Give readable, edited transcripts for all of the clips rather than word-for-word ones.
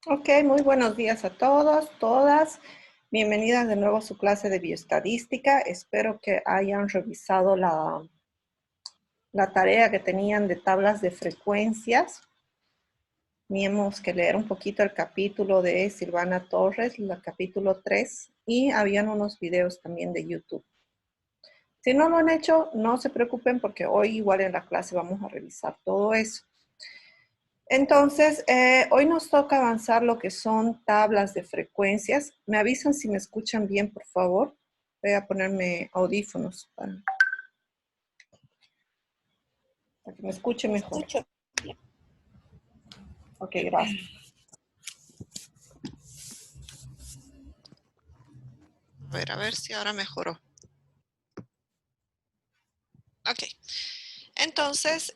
Ok, muy buenos días a todos, todas. Bienvenidas de nuevo a su clase de bioestadística. Espero que hayan revisado la tarea que tenían de tablas de frecuencias. Teníamos que leer un poquito el capítulo de Silvana Torres, el capítulo 3, y habían unos videos también de YouTube. Si no lo han hecho, no se preocupen porque hoy igual en la clase vamos a revisar todo eso. Entonces, hoy nos toca avanzar lo que son tablas de frecuencias. Me avisan si me escuchan bien, por favor. Voy a ponerme audífonos para que me escuche mejor. Ok, gracias. A ver si ahora mejoró. Ok, entonces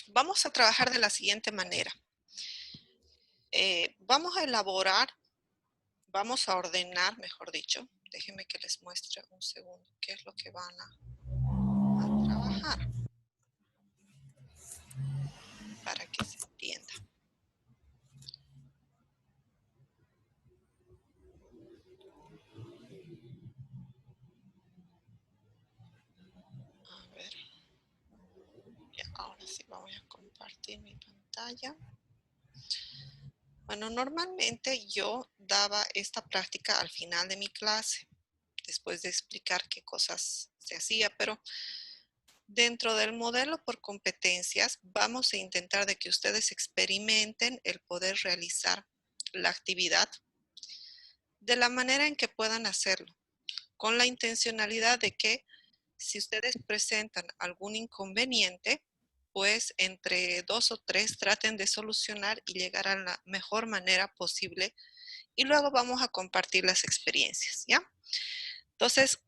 vamos a trabajar de la siguiente manera. Vamos a elaborar, vamos a ordenar, mejor dicho. Déjenme que les muestre un segundo qué es lo que van a trabajar para que se entienda. A ver, ya, ahora sí vamos a compartir mi pantalla. Bueno, normalmente yo daba esta práctica al final de mi clase, después de explicar qué cosas se hacía, pero dentro del modelo por competencias vamos a intentar de que ustedes experimenten el poder realizar la actividad de la manera en que puedan hacerlo, con la intencionalidad de que si ustedes presentan algún inconveniente, pues entre 2 o 3 traten de solucionar y llegar a la mejor manera posible y luego vamos a compartir las experiencias, ¿ya? Entonces,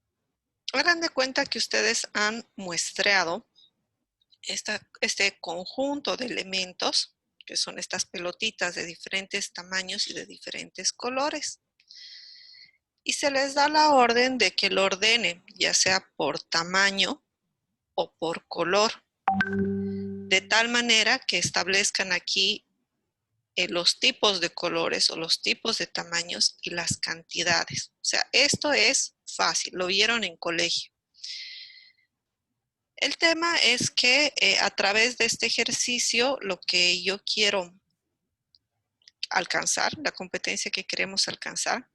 hagan de cuenta que ustedes han muestreado este conjunto de elementos, que son estas pelotitas de diferentes tamaños y de diferentes colores. Y se les da la orden de que lo ordenen, ya sea por tamaño o por color, de tal manera que establezcan aquí los tipos de colores o los tipos de tamaños y las cantidades. O sea, esto es fácil, lo vieron en colegio. El tema es que a través de este ejercicio lo que yo quiero alcanzar, la competencia que queremos alcanzar,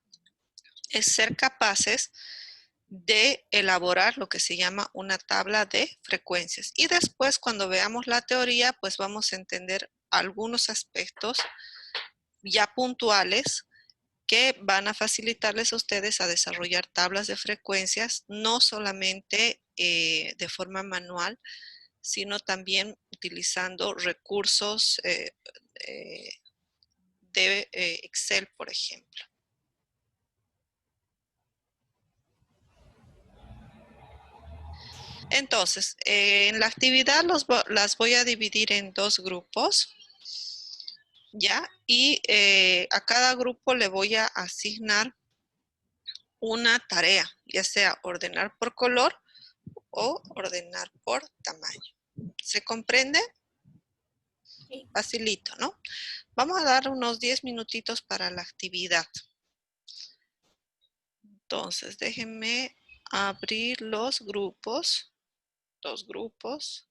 es ser capaces de elaborar lo que se llama una tabla de frecuencias. Y después, cuando veamos la teoría, pues vamos a entender algunos aspectos ya puntuales que van a facilitarles a ustedes a desarrollar tablas de frecuencias, no solamente de forma manual, sino también utilizando recursos de Excel, por ejemplo. Entonces, en la actividad las voy a dividir en 2 grupos, ¿ya? Y a cada grupo le voy a asignar una tarea, ya sea ordenar por color o ordenar por tamaño. ¿Se comprende? Sí. Facilito, ¿no? Vamos a dar unos 10 minutitos para la actividad. Entonces, déjenme abrir los grupos. 2 grupos.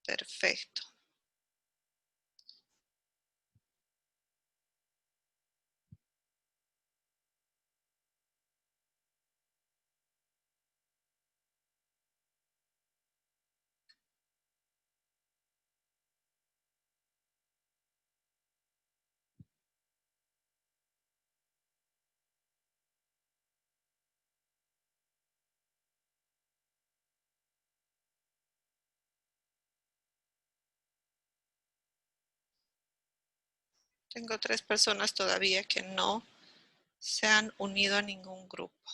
Perfecto. Tengo 3 personas todavía que no se han unido a ningún grupo.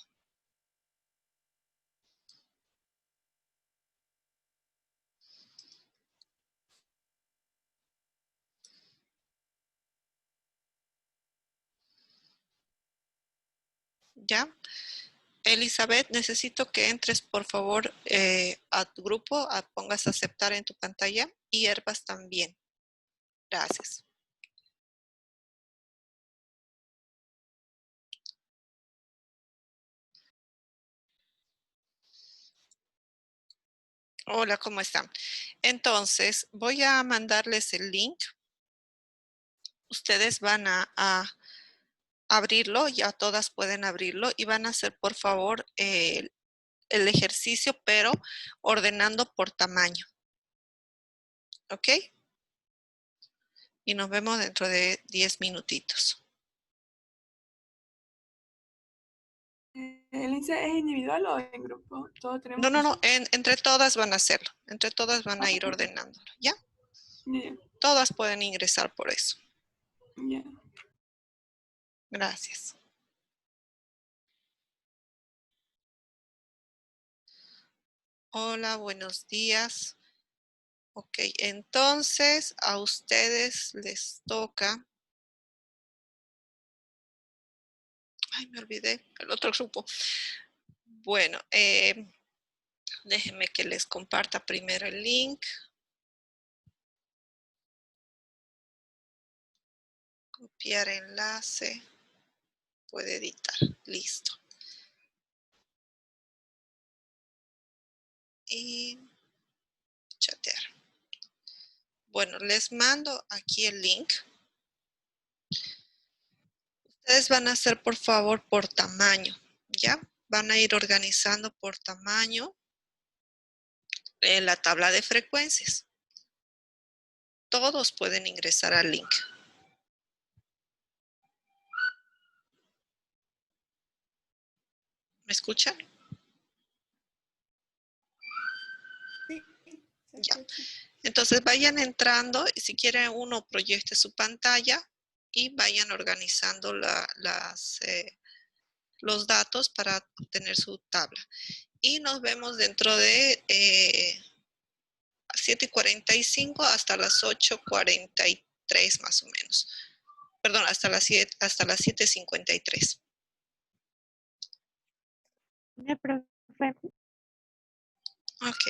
¿Ya? Elizabeth, necesito que entres, por favor, a tu grupo, pongas aceptar en tu pantalla y Herbas también. Gracias. Hola, ¿cómo están? Entonces, voy a mandarles el link. Ustedes van a abrirlo, ya todas pueden abrirlo y van a hacer, por favor, el ejercicio, pero ordenando por tamaño. ¿Ok? Y nos vemos dentro de 10 minutitos. ¿El INSEE es individual o en grupo? Todos tenemos No, entre todas van a hacerlo. Entre todas van a ir ordenándolo, ¿ya? Ya, Todas pueden ingresar por eso. ya. Gracias. Hola, buenos días. Ok, entonces a ustedes les toca. Ay, me olvidé el otro grupo. Bueno, déjenme que les comparta primero el link. Copiar enlace. Puede editar. Listo. Y chatear. Bueno, les mando aquí el link. Ustedes van a hacer, por favor, por tamaño, ¿ya? Van a ir organizando por tamaño la tabla de frecuencias. Todos pueden ingresar al link. ¿Me escuchan? Sí, se Ya. escucha. Entonces vayan entrando y si quieren uno proyecte su pantalla y vayan organizando los datos para obtener su tabla. Y nos vemos dentro de 7:45 hasta las 8:43 más o menos. Perdón, hasta las 7:53. Ya, profe. Ok.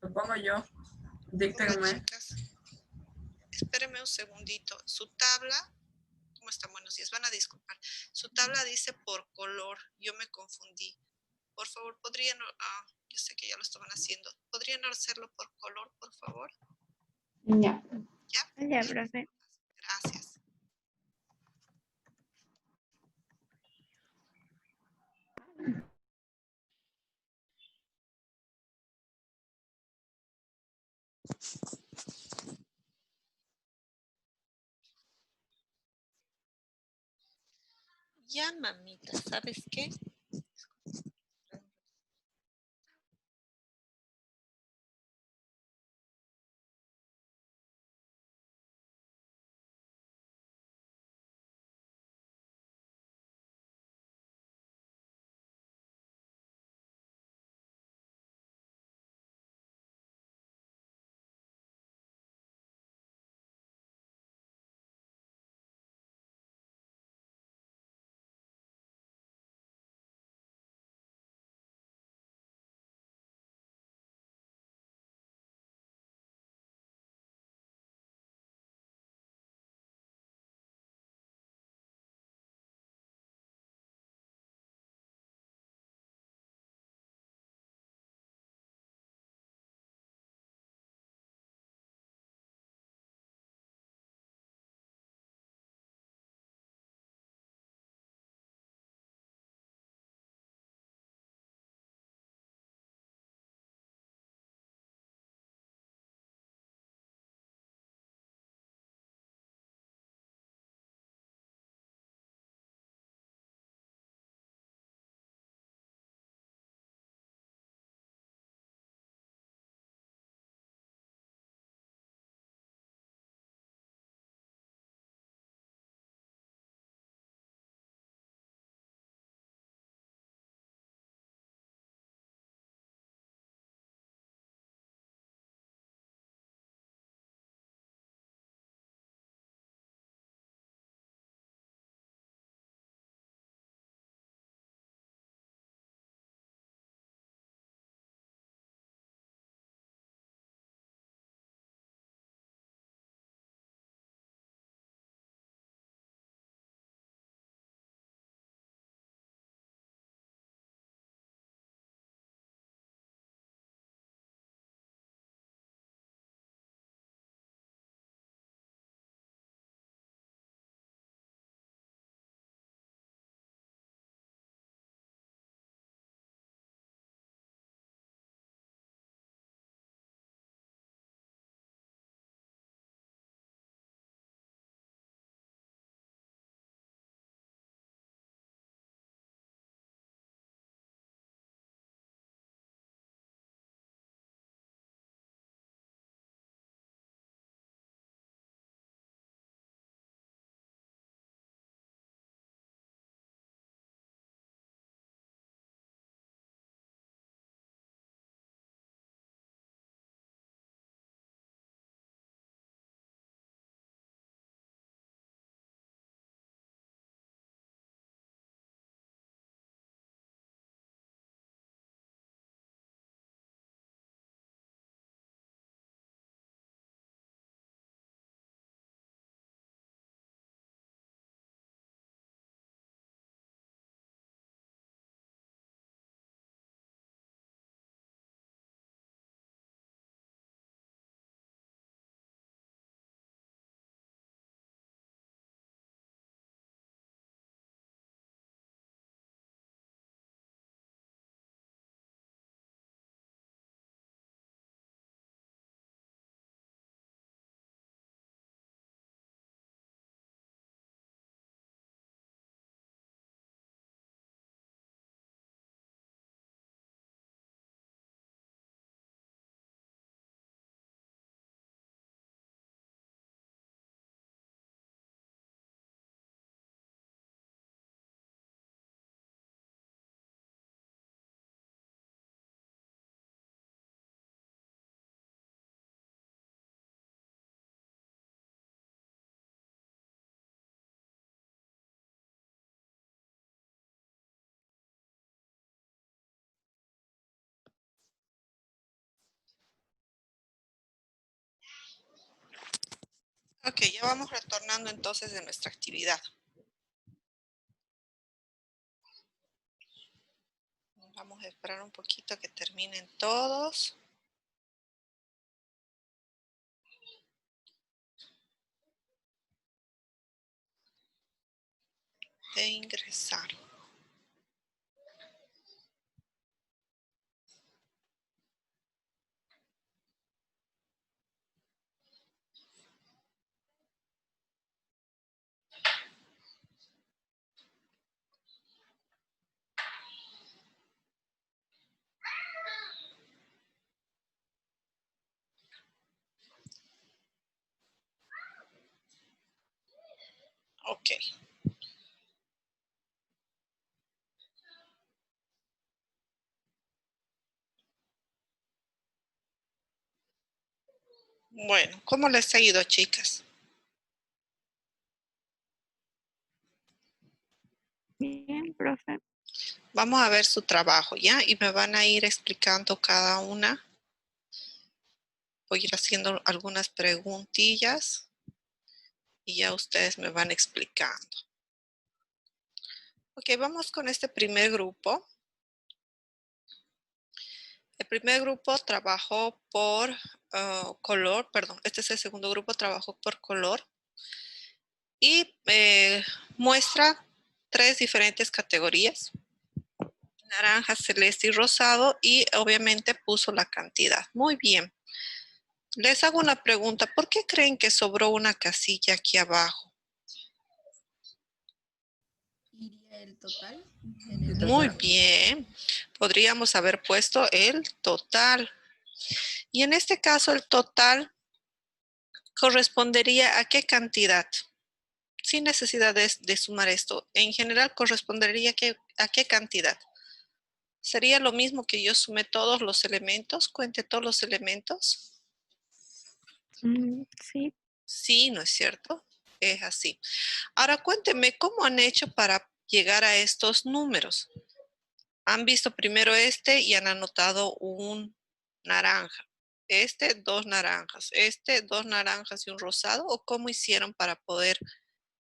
Lo pongo yo. Hola, Díctenme. chicas. Espérenme un segundito. Su tabla, ¿cómo están? Buenos días. Van a disculpar. Su tabla dice por color. Yo me confundí. Por favor, podrían, yo sé que ya lo estaban haciendo. ¿Podrían hacerlo por color, por favor? Ya. ¿Ya? Ya, profe. Gracias. Ya, mamita, ¿sabes qué? Ok, ya vamos retornando entonces de nuestra actividad. Vamos a esperar un poquito a que terminen todos. De ingresar. Ok. Bueno, ¿cómo les ha ido, chicas? Bien, profe. Vamos a ver su trabajo, ¿ya? Y me van a ir explicando cada una. Voy a ir haciendo algunas preguntillas y ya ustedes me van explicando. Ok, vamos con este primer grupo. El primer grupo trabajó por color, perdón, este es el segundo grupo, trabajó por color. Y muestra 3 diferentes categorías. Naranja, celeste y rosado, y obviamente puso la cantidad. Muy bien. Les hago una pregunta. ¿Por qué creen que sobró una casilla aquí abajo? Iría el total. Muy bien. Podríamos haber puesto el total. Y en este caso el total correspondería a qué cantidad. Sin necesidad de sumar esto. En general correspondería a qué cantidad. Sería lo mismo que yo sume todos los elementos, cuente todos los elementos. Sí. Sí, ¿no es cierto? Es así. Ahora cuéntenme, ¿cómo han hecho para llegar a estos números? Han visto primero este y han anotado un naranja. Este, 2 naranjas. Este, 2 naranjas y un rosado. ¿O cómo hicieron para poder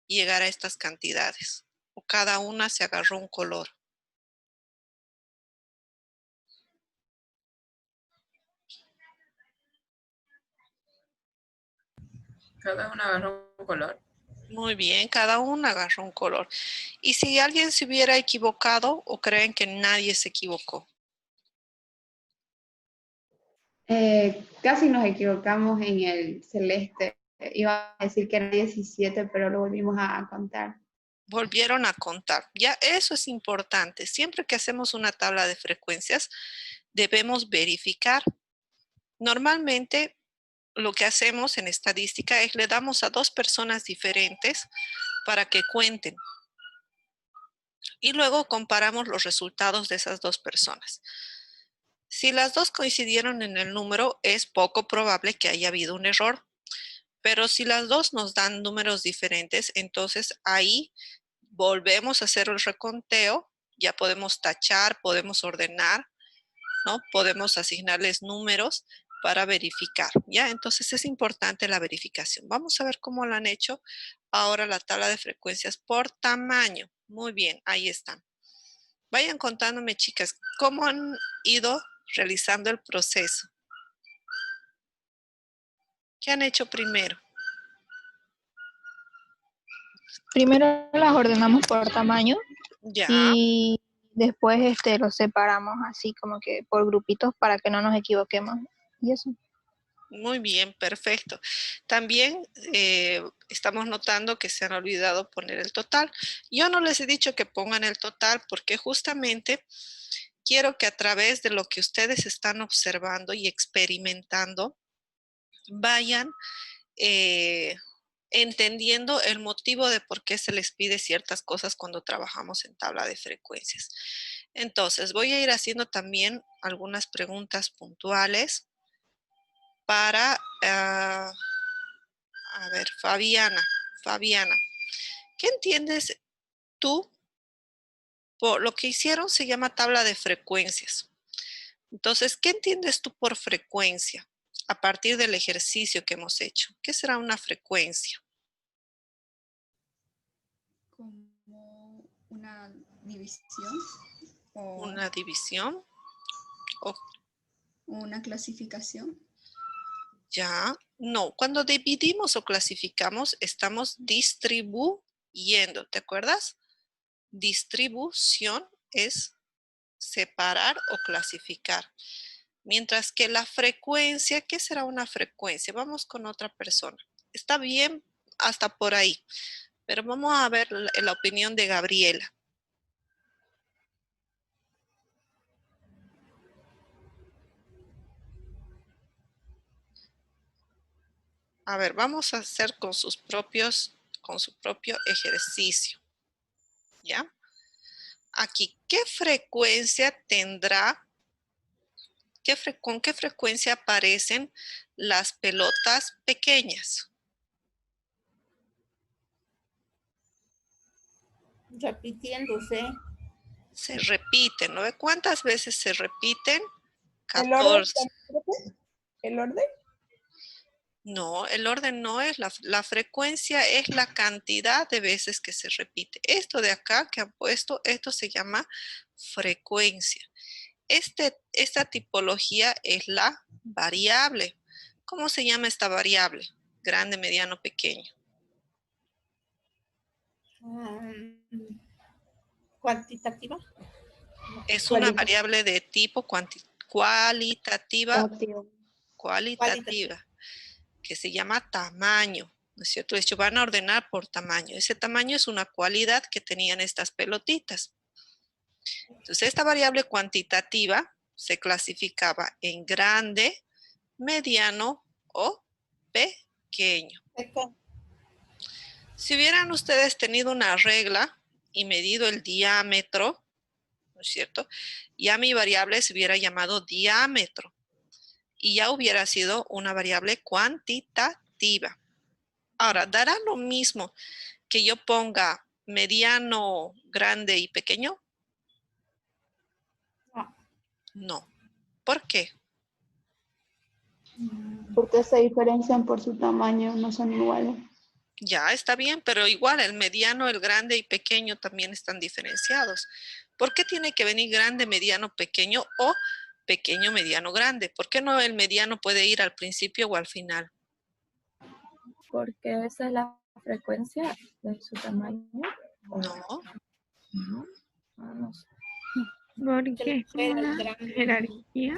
llegar a estas cantidades? ¿O cada una se agarró un color? Cada una agarró un color. Muy bien, cada una agarró un color. ¿Y si alguien se hubiera equivocado o creen que nadie se equivocó? Casi nos equivocamos en el celeste. Iba a decir que era 17, pero lo volvimos a contar. Volvieron a contar. Ya eso es importante. Siempre que hacemos una tabla de frecuencias, debemos verificar. Normalmente, lo que hacemos en estadística es le damos a 2 personas diferentes para que cuenten. Y luego comparamos los resultados de esas 2 personas. Si las 2 coincidieron en el número, es poco probable que haya habido un error. Pero si las 2 nos dan números diferentes, entonces ahí volvemos a hacer el reconteo. Ya podemos tachar, podemos ordenar, ¿no? Podemos asignarles números para verificar, ¿ya? Entonces es importante la verificación. Vamos a ver cómo lo han hecho ahora la tabla de frecuencias por tamaño. Muy bien, ahí están. Vayan contándome, chicas, cómo han ido realizando el proceso. ¿Qué han hecho primero? Primero las ordenamos por tamaño Ya, y después los separamos así como que por grupitos para que no nos equivoquemos. Y eso. muy bien, perfecto. También estamos notando que se han olvidado poner el total. Yo no les he dicho que pongan el total porque justamente quiero que a través de lo que ustedes están observando y experimentando, vayan entendiendo el motivo de por qué se les pide ciertas cosas cuando trabajamos en tabla de frecuencias. Entonces, voy a ir haciendo también algunas preguntas puntuales para, a ver, Fabiana, ¿qué entiendes tú? Por lo que hicieron se llama tabla de frecuencias. Entonces, ¿qué entiendes tú por frecuencia? a partir del ejercicio que hemos hecho. ¿Qué será una frecuencia? Como una división o Una división. O una clasificación. ya, no, cuando dividimos o clasificamos, estamos distribuyendo, ¿te acuerdas? Distribución es separar o clasificar. Mientras que la frecuencia, ¿qué será una frecuencia? Vamos con otra persona. Está bien hasta por ahí, pero vamos a ver la opinión de Gabriela. A ver, vamos a hacer con su propio ejercicio. ¿Ya? Aquí, ¿qué frecuencia tendrá? ¿Con qué frecuencia aparecen las pelotas pequeñas? Repitiéndose. Se repiten, ¿no ve? ¿Cuántas veces se repiten? ¿El orden? 14. ¿El orden? No, el orden no es, la frecuencia es la cantidad de veces que se repite. Esto de acá que han puesto, esto se llama frecuencia. Esta tipología es la variable. ¿Cómo se llama esta variable? Grande, mediano, pequeño. ¿Cuantitativa? Es una variable de tipo cualitativa, que se llama tamaño, ¿no es cierto? De hecho, van a ordenar por tamaño. Ese tamaño es una cualidad que tenían estas pelotitas. Entonces, esta variable cuantitativa se clasificaba en grande, mediano o pequeño. Si hubieran ustedes tenido una regla y medido el diámetro, ¿no es cierto? Ya mi variable se hubiera llamado diámetro y ya hubiera sido una variable cuantitativa. Ahora, ¿dará lo mismo que yo ponga mediano, grande y pequeño? No. ¿Por qué? Porque se diferencian por su tamaño, no son iguales. Ya, está bien, pero igual el mediano, el grande y pequeño también están diferenciados. ¿Por qué tiene que venir grande, mediano, pequeño o pequeño, mediano, grande? ¿Por qué no el mediano puede ir al principio o al final? Porque esa es la frecuencia de su tamaño. No. No sé. Porque es como una jerarquía.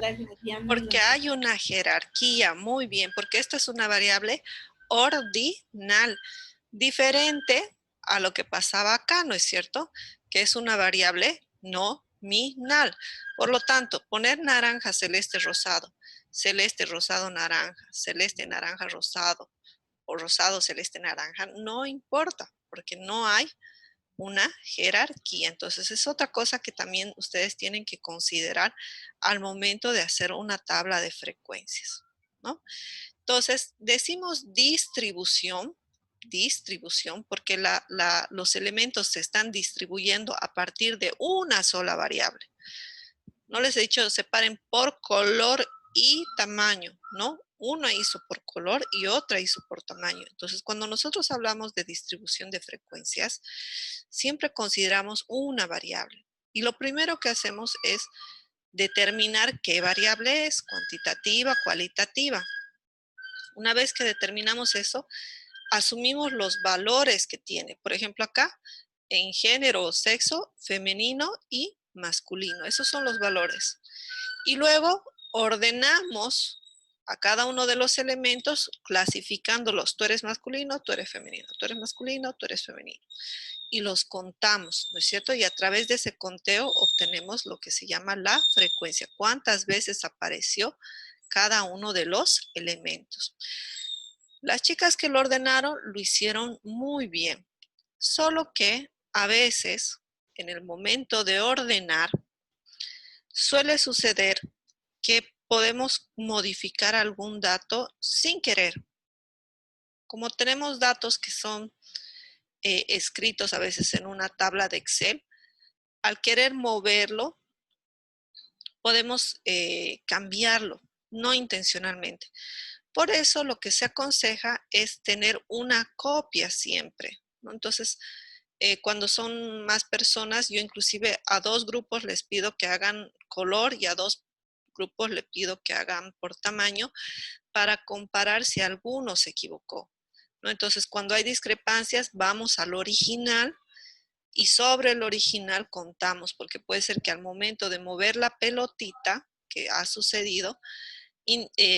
Porque hay una jerarquía, muy bien, porque esta es una variable ordinal, diferente a lo que pasaba acá, ¿no es cierto? Que es una variable nominal. Por lo tanto, poner naranja, celeste, rosado, naranja, celeste, naranja, rosado, o rosado, celeste, naranja, no importa, porque no hay una jerarquía. Entonces es otra cosa que también ustedes tienen que considerar al momento de hacer una tabla de frecuencias, ¿no? Entonces decimos distribución porque los elementos se están distribuyendo a partir de una sola variable. No les he dicho separen por color y tamaño, ¿no? Una hizo por color y otra hizo por tamaño. Entonces, cuando nosotros hablamos de distribución de frecuencias, siempre consideramos una variable. Y lo primero que hacemos es determinar qué variable es, cuantitativa, cualitativa. Una vez que determinamos eso, asumimos los valores que tiene. Por ejemplo, acá, en género o sexo, femenino y masculino. Esos son los valores. Y luego ordenamos a cada uno de los elementos clasificándolos. Tú eres masculino, tú eres femenino. Tú eres masculino, tú eres femenino. Y los contamos, ¿no es cierto? Y a través de ese conteo obtenemos lo que se llama la frecuencia. ¿Cuántas veces apareció cada uno de los elementos? Las chicas que lo ordenaron lo hicieron muy bien. Solo que a veces, en el momento de ordenar, suele suceder que podemos modificar algún dato sin querer. Como tenemos datos que son escritos a veces en una tabla de Excel, al querer moverlo, podemos cambiarlo, no intencionalmente. Por eso lo que se aconseja es tener una copia siempre, ¿no? Entonces, cuando son más personas, yo inclusive a 2 grupos les pido que hagan color y a 2 grupos les pido que hagan por tamaño para comparar si alguno se equivocó, ¿no? Entonces, cuando hay discrepancias, vamos al original y sobre el original contamos, porque puede ser que al momento de mover la pelotita, que ha sucedido,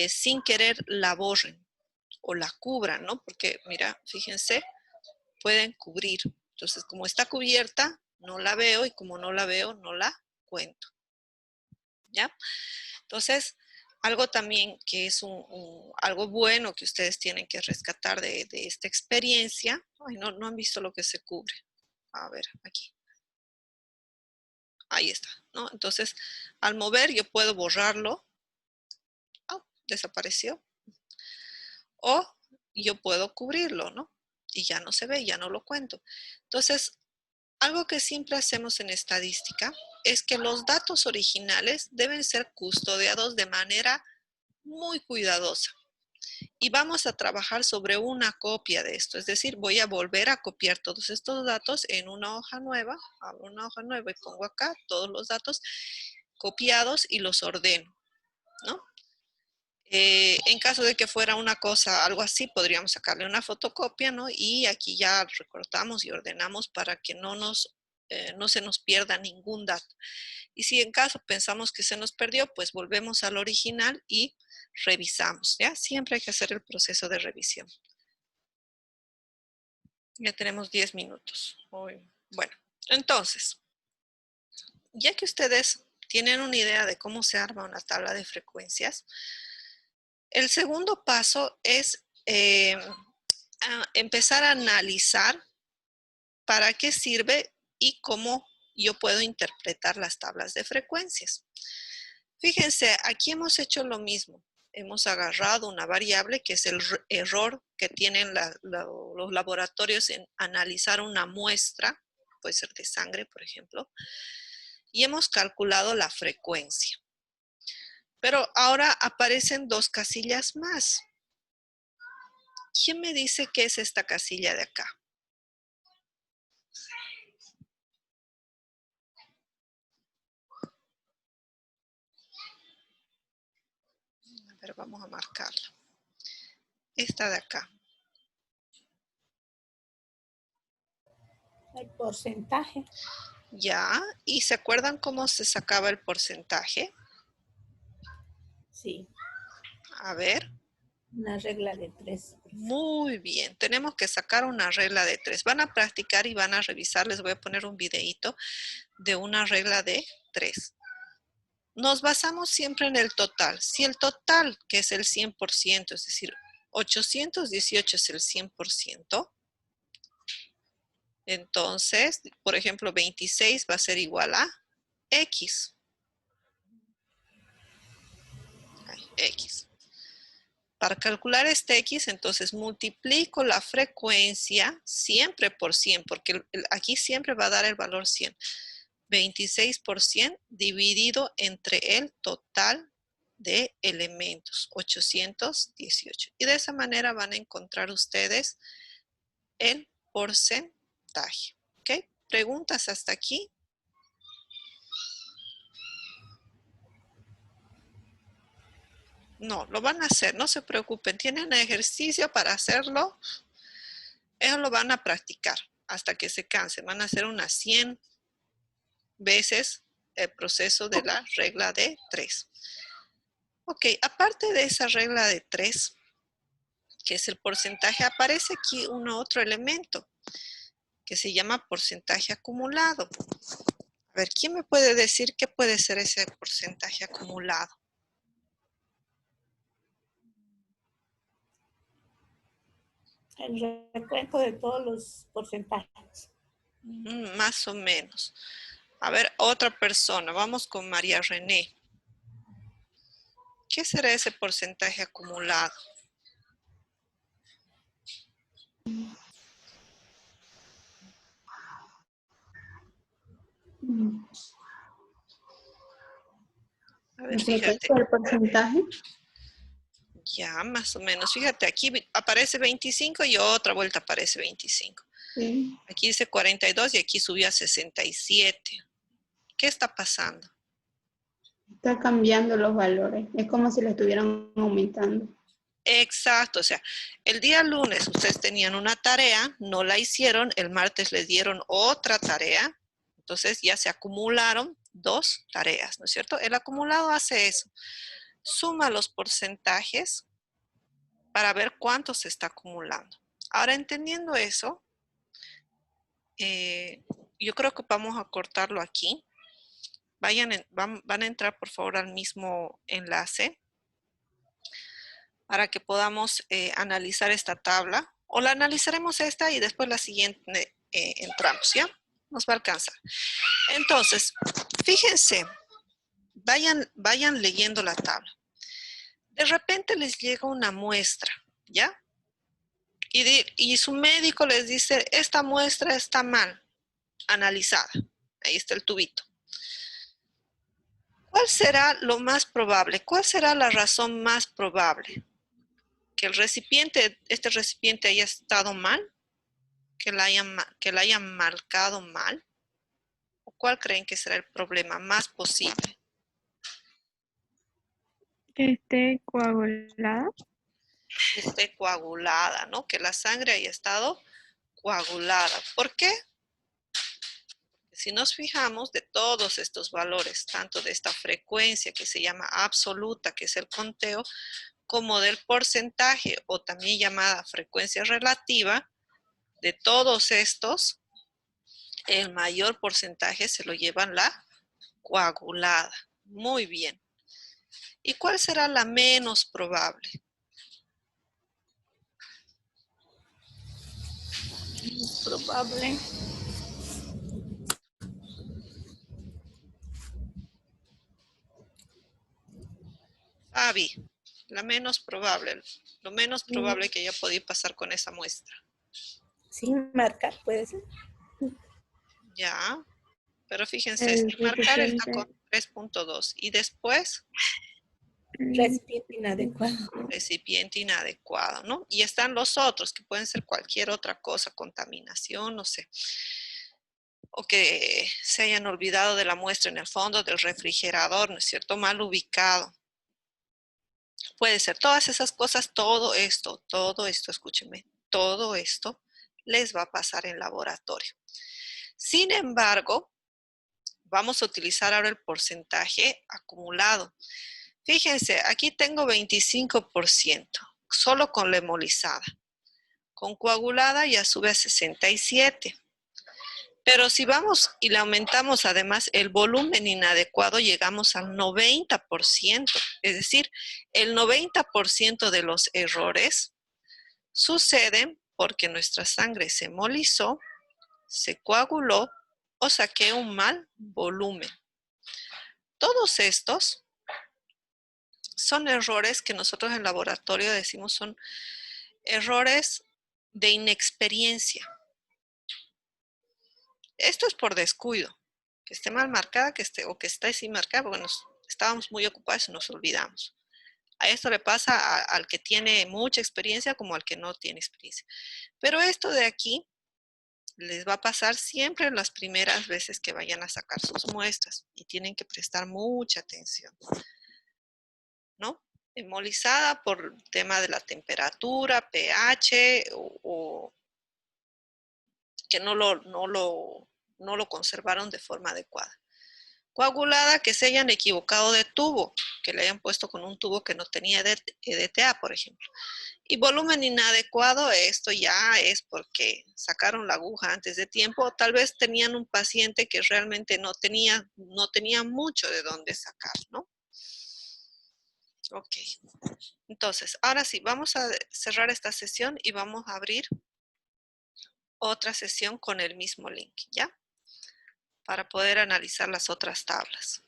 sin querer la borren o la cubran, ¿no? Porque, mira, fíjense, pueden cubrir. Entonces, como está cubierta, no la veo y como no la veo, no la cuento. ¿Ya? Entonces, algo también que es algo bueno que ustedes tienen que rescatar de esta experiencia. Ay, no han visto lo que se cubre. A ver, aquí. Ahí está, ¿no? Entonces, al mover yo puedo borrarlo. Oh, desapareció. O yo puedo cubrirlo, ¿no? Y ya no se ve, ya no lo cuento. Entonces, algo que siempre hacemos en estadística es que los datos originales deben ser custodiados de manera muy cuidadosa. Y vamos a trabajar sobre una copia de esto. Es decir, voy a volver a copiar todos estos datos en una hoja nueva. Abro una hoja nueva y pongo acá todos los datos copiados y los ordeno, ¿no? En caso de que fuera una cosa, algo así, podríamos sacarle una fotocopia, ¿no? Y aquí ya recortamos y ordenamos para que no se nos pierda ningún dato. Y si en caso pensamos que se nos perdió, pues volvemos al original y revisamos, ¿ya? Siempre hay que hacer el proceso de revisión. Ya tenemos 10 minutos. Bueno, entonces, ya que ustedes tienen una idea de cómo se arma una tabla de frecuencias, el segundo paso es empezar a analizar para qué sirve y cómo yo puedo interpretar las tablas de frecuencias. Fíjense, aquí hemos hecho lo mismo. Hemos agarrado una variable que es el error que tienen los laboratorios en analizar una muestra, puede ser de sangre, por ejemplo, y hemos calculado la frecuencia. Pero ahora aparecen 2 casillas más. ¿Quién me dice qué es esta casilla de acá? A ver, vamos a marcarla. Esta de acá. El porcentaje. Ya, ¿y se acuerdan cómo se sacaba el porcentaje? Sí. A ver. Una regla de 3. Muy bien, tenemos que sacar una regla de 3. Van a practicar y van a revisar. Les voy a poner un videíto de una regla de 3. Nos basamos siempre en el total. Si el total, que es el 100%, es decir, 818 es el 100%, entonces, por ejemplo, 26 va a ser igual a X. X. Para calcular este X, entonces multiplico la frecuencia siempre por 100, porque aquí siempre va a dar el valor 100. 26 por 100 dividido entre el total de elementos, 818. Y de esa manera van a encontrar ustedes el porcentaje. ¿Ok? ¿Preguntas hasta aquí? No, lo van a hacer, no se preocupen. Tienen ejercicio para hacerlo. Ellos lo van a practicar hasta que se cansen. Van a hacer unas 100 veces el proceso de la regla de 3. Ok, aparte de esa regla de 3, que es el porcentaje, aparece aquí otro elemento que se llama porcentaje acumulado. A ver, ¿quién me puede decir qué puede ser ese porcentaje acumulado? El recuento de todos los porcentajes. Más o menos. A ver, otra persona. Vamos con María René. ¿Qué será ese porcentaje acumulado? A ver, fíjate. ¿El porcentaje? Ya, más o menos. Fíjate, aquí aparece 25 y otra vuelta aparece 25. Sí. Aquí dice 42 y aquí subió a 67. ¿Qué está pasando? Está cambiando los valores. Es como si lo estuvieran aumentando. Exacto, o sea, el día lunes ustedes tenían una tarea, no la hicieron, el martes les dieron otra tarea, entonces ya se acumularon 2 tareas, ¿no es cierto? El acumulado hace eso, suma los porcentajes para ver cuánto se está acumulando. Ahora, entendiendo eso, yo creo que vamos a cortarlo aquí. Van a entrar, por favor, al mismo enlace para que podamos analizar esta tabla. O la analizaremos esta y después la siguiente entramos, ¿ya? Nos va a alcanzar. Entonces, fíjense, vayan leyendo la tabla. De repente les llega una muestra, ¿ya? Y su médico les dice, esta muestra está mal analizada. Ahí está el tubito. ¿Cuál será lo más probable? ¿Cuál será la razón más probable? ¿Que este recipiente haya estado mal? ¿Que la hayan marcado mal? ¿O cuál creen que será el problema más posible? Que esté coagulada. Que esté coagulada, ¿no? Que la sangre haya estado coagulada. ¿Por qué? Si nos fijamos de todos estos valores, tanto de esta frecuencia que se llama absoluta, que es el conteo, como del porcentaje o también llamada frecuencia relativa, de todos estos, el mayor porcentaje se lo llevan la coagulada. Muy bien. ¿Y cuál será la menos probable? Probable. Fabi, la menos probable. Lo menos probable que haya podido pasar con esa muestra. Sin marcar, puede ser. Ya. Pero fíjense, sin marcar está con 3.2. Y después, Recipiente inadecuado. recipiente inadecuado, ¿no? Y están los otros, que pueden ser cualquier otra cosa, contaminación, no sé. O que se hayan olvidado de la muestra en el fondo del refrigerador, ¿no es cierto? Mal ubicado. Puede ser todas esas cosas, todo esto, escúchenme, todo esto les va a pasar en laboratorio. Sin embargo, vamos a utilizar ahora el porcentaje acumulado. Fíjense, aquí tengo 25%, solo con la hemolizada. Con coagulada ya sube a 67%. Pero si vamos y le aumentamos además el volumen inadecuado, llegamos al 90%. Es decir, el 90% de los errores suceden porque nuestra sangre se hemolizó, se coaguló o saqué un mal volumen. Todos estos son errores que nosotros en laboratorio decimos son errores de inexperiencia. Esto es por descuido, que esté mal marcada, o que esté sin marcar, bueno, estábamos muy ocupados y nos olvidamos. A esto le pasa al que tiene mucha experiencia como al que no tiene experiencia. Pero esto de aquí les va a pasar siempre las primeras veces que vayan a sacar sus muestras y tienen que prestar mucha atención, ¿no? Hemolizada por el tema de la temperatura, pH o que no lo conservaron de forma adecuada. Coagulada, que se hayan equivocado de tubo, que le hayan puesto con un tubo que no tenía EDTA, por ejemplo. Y volumen inadecuado, esto ya es porque sacaron la aguja antes de tiempo, o tal vez tenían un paciente que realmente no tenía mucho de dónde sacar, ¿no? Ok. Entonces, ahora sí, vamos a cerrar esta sesión y vamos a abrir otra sesión con el mismo link, ¿ya? Para poder analizar las otras tablas.